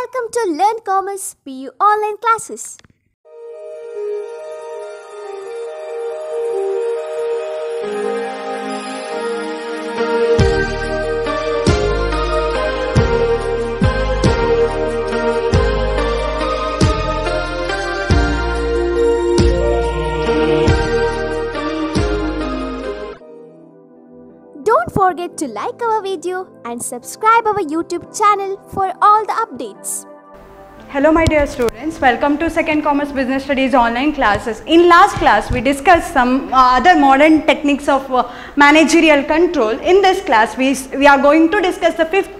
Welcome to Learn Commerce PU online classes. Don't forget to like our video and subscribe our YouTube channel for all the updates. Hello my dear students, welcome to Second Commerce Business Studies online classes. In last class we discussed some other modern techniques of managerial control. In this class we are going to discuss the fifth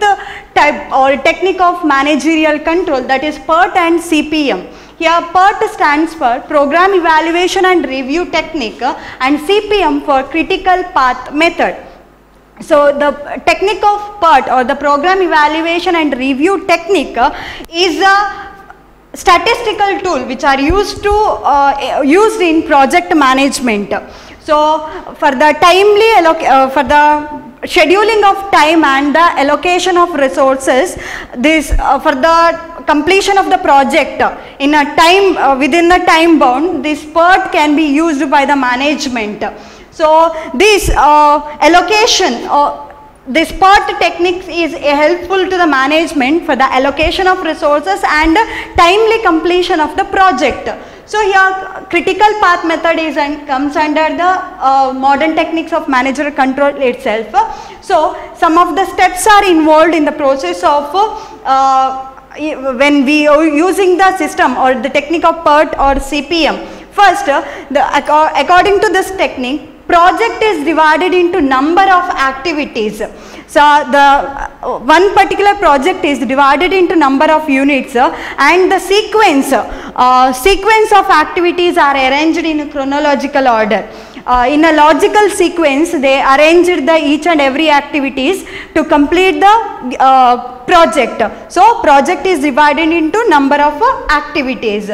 type or technique of managerial control, that is PERT and CPM. Here PERT stands for Program Evaluation and Review Technique and CPM for Critical Path Method. So the technique of PERT or the Program Evaluation and Review Technique is a statistical tool which are used in project management. So for the for the scheduling of time and the allocation of resources, this for the completion of the project in a time within the time bound, this PERT can be used by the management. So this allocation, this PERT technique is helpful to the management for the allocation of resources and timely completion of the project. So here critical path method is comes under the modern techniques of managerial control itself. So some of the steps are involved in the process of when we are using the system or the technique of PERT or CPM. First, according to this technique, project is divided into number of activities. So the one particular project is divided into number of units and the sequence of activities are arranged in a chronological order. In a logical sequence, they arranged the each and every activities to complete the project. So project is divided into number of activities.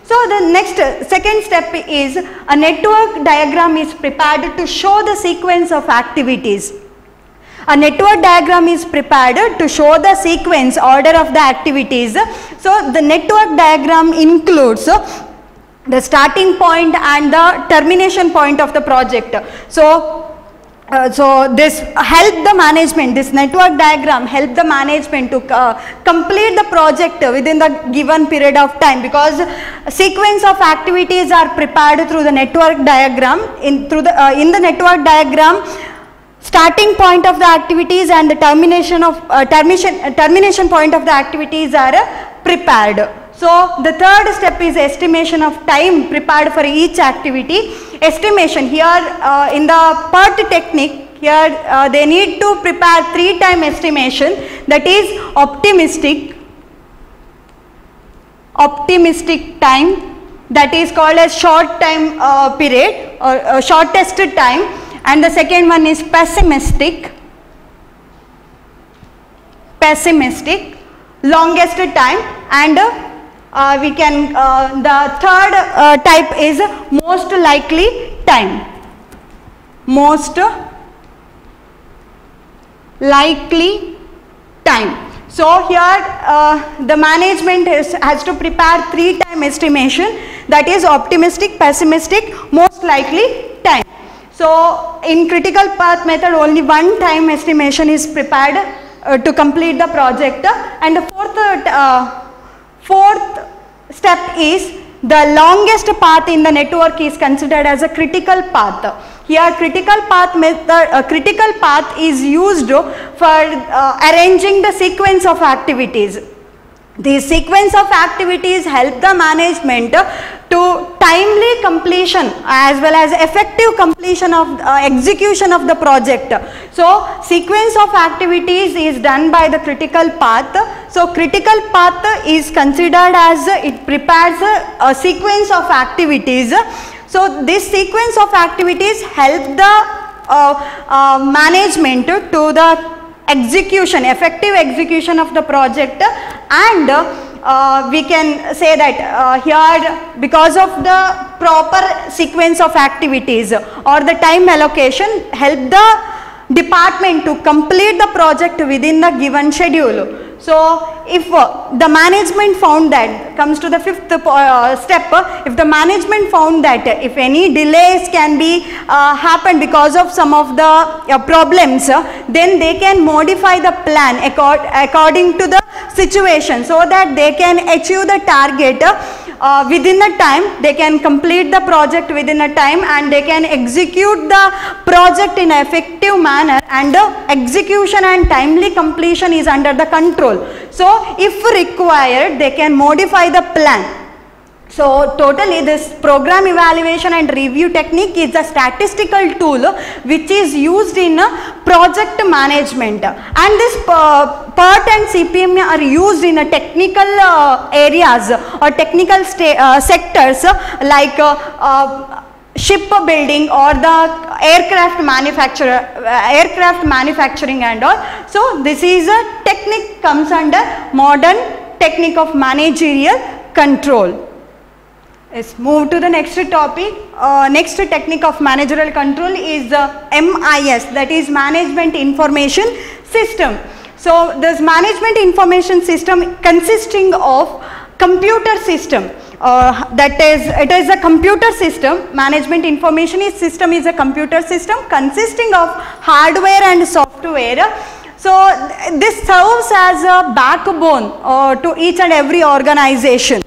So the second step is a network diagram is prepared to show the sequence of activities. A network diagram is prepared to show the sequence order of the activities. So the network diagram includes the starting point and the termination point of the project. So this help the management, this network diagram help the management to complete the project within the given period of time, because sequence of activities are prepared through the network diagram. In the network diagram, starting point of the activities and the termination point of the activities are prepared. So the third step is estimation of time prepared for each activity. Estimation here in the PERT technique, here they need to prepare 3-time estimation, that is optimistic time, that is called as short time period or shortest time, and the second one is pessimistic, longest time, and we can the third type is most likely time. So here the management has to prepare 3-time estimation, that is optimistic, pessimistic, most likely time. So in critical path method only 1-time estimation is prepared to complete the project, and the fourth step is the longest path in the network is considered as a critical path. Here critical path is used for arranging the sequence of activities. The sequence of activities help the management to timely completion as well as effective completion of execution of the project. So sequence of activities is done by the critical path. So critical path is considered as it prepares a sequence of activities. So this sequence of activities help the management to the effective execution of the project, and we can say that here because of the proper sequence of activities or the time allocation help the department to complete the project within the given schedule. So if the management found that, comes to the fifth step, if the management found that if any delays can be happen because of some of the problems, then they can modify the plan according to the situation, so that they can achieve the target within the time, they can complete the project within a time, and they can execute the project in an effective manner, and execution and timely completion is under the control. So if required, they can modify the plan. So totally this program evaluation and review technique is a statistical tool which is used in project management, and this PERT and CPM are used in technical areas or technical sectors like shipbuilding or the aircraft manufacturing and all. So this is a technique comes under modern technique of managerial control. Let's move to the next topic. Next technique of managerial control is MIS, that is Management Information System. So this Management Information System consisting of computer system. It is a computer system. Management Information System is a computer system consisting of hardware and software. So this serves as a backbone to each and every organization,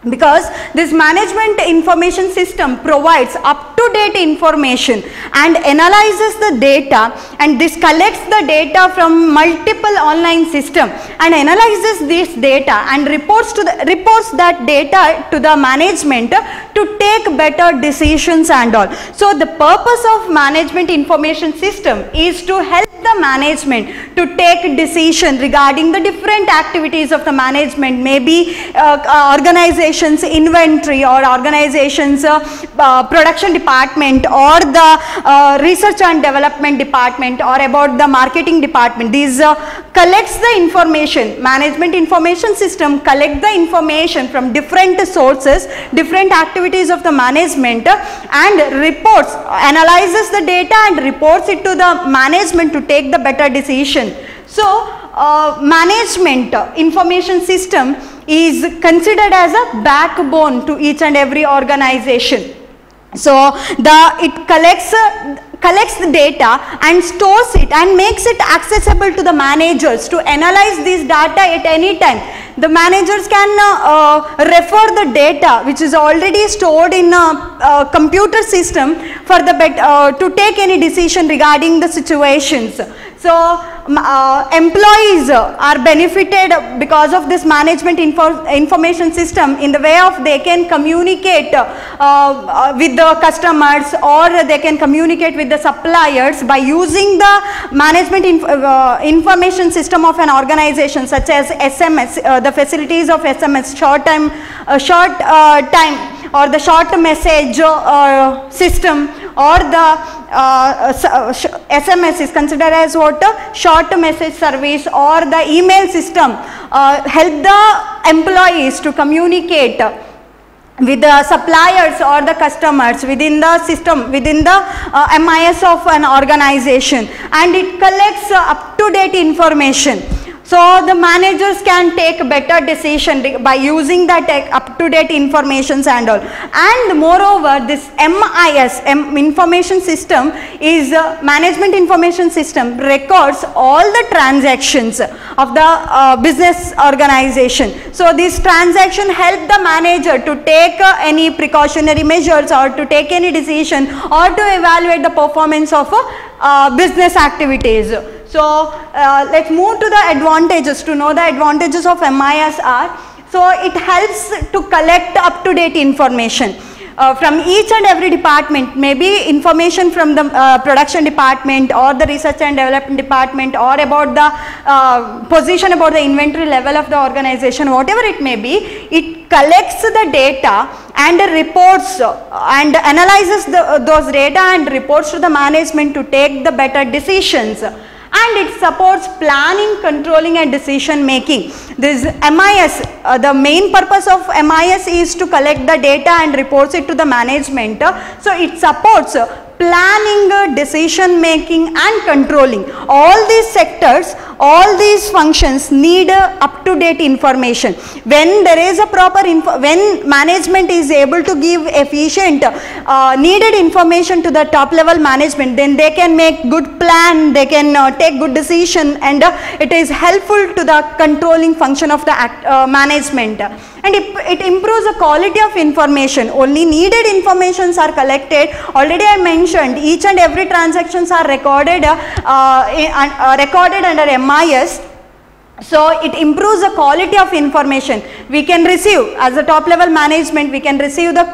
because this management information system provides up-to-date information and analyzes the data, and this collects the data from multiple online systems and analyzes this data and reports that data to the management to take better decisions and all. So the purpose of management information system is to help the management to take decision regarding the different activities of the management, maybe organizations inventory or organizations production department or the research and development department or about the marketing department. These collects the information. Management information system collect the information from different sources, different activities of the management, and reports, analyzes the data and reports it to the management to take the better decision. So management information system is considered as a backbone to each and every organization. So it collects the data and stores it and makes it accessible to the managers to analyze this data at any time. The managers can refer the data which is already stored in a computer system for the to take any decision regarding the situations. So employees are benefited because of this management information system in the way of they can communicate with the customers, or they can communicate with the suppliers by using the management information system of an organization, such as SMS, the facilities of SMS, short time or the short message system, or the SMS is considered as what? Short message service, or the email system help the employees to communicate with the suppliers or the customers within the system, within the MIS of an organization, and it collects up-to-date information. So the managers can take better decision by using that up-to-date information and all. And moreover, this MIS information system is management information system records all the transactions of the business organization. So this transaction help the manager to take any precautionary measures or to take any decision or to evaluate the performance of business activities. So let's move to the advantages. To know the advantages of MIS are, so it helps to collect up-to-date information from each and every department, maybe information from the production department or the research and development department, or about the position, about the inventory level of the organization, whatever it may be. It collects the data and reports and analyzes those data and reports to the management to take the better decisions. And it supports planning, controlling and decision making. This MIS, the main purpose of MIS is to collect the data and reports it to the management. So it supports planning, decision making and controlling. All these sectors all these functions need up-to-date information. When there is a proper when management is able to give efficient needed information to the top level management, then they can make good plan, they can take good decision, and it is helpful to the controlling function of the management. And it improves the quality of information. Only needed informations are collected. Already I mentioned each and every transactions are recorded under MIS. So it improves the quality of information. We can receive, as a top level management, we can receive the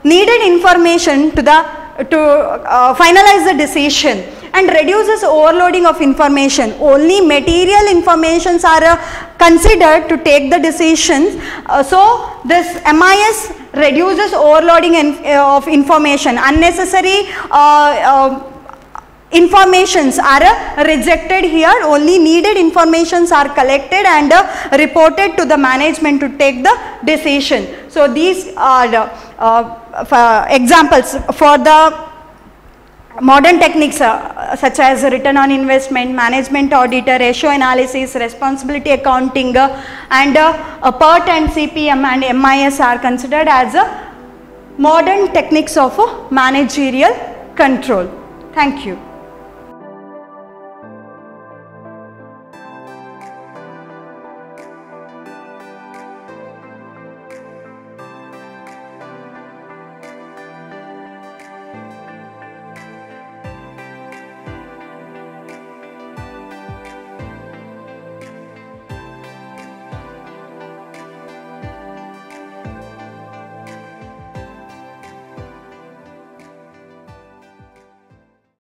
needed information to finalize the decision, and reduces overloading of information. Only material informations are considered to take the decisions. So this MIS reduces overloading of information. Unnecessary informations are rejected here. Only needed informations are collected and reported to the management to take the decision. So these are examples for the modern techniques such as return on investment, management audit, ratio analysis, responsibility accounting, and PERT and CPM and MIS are considered as modern techniques of managerial control. Thank you.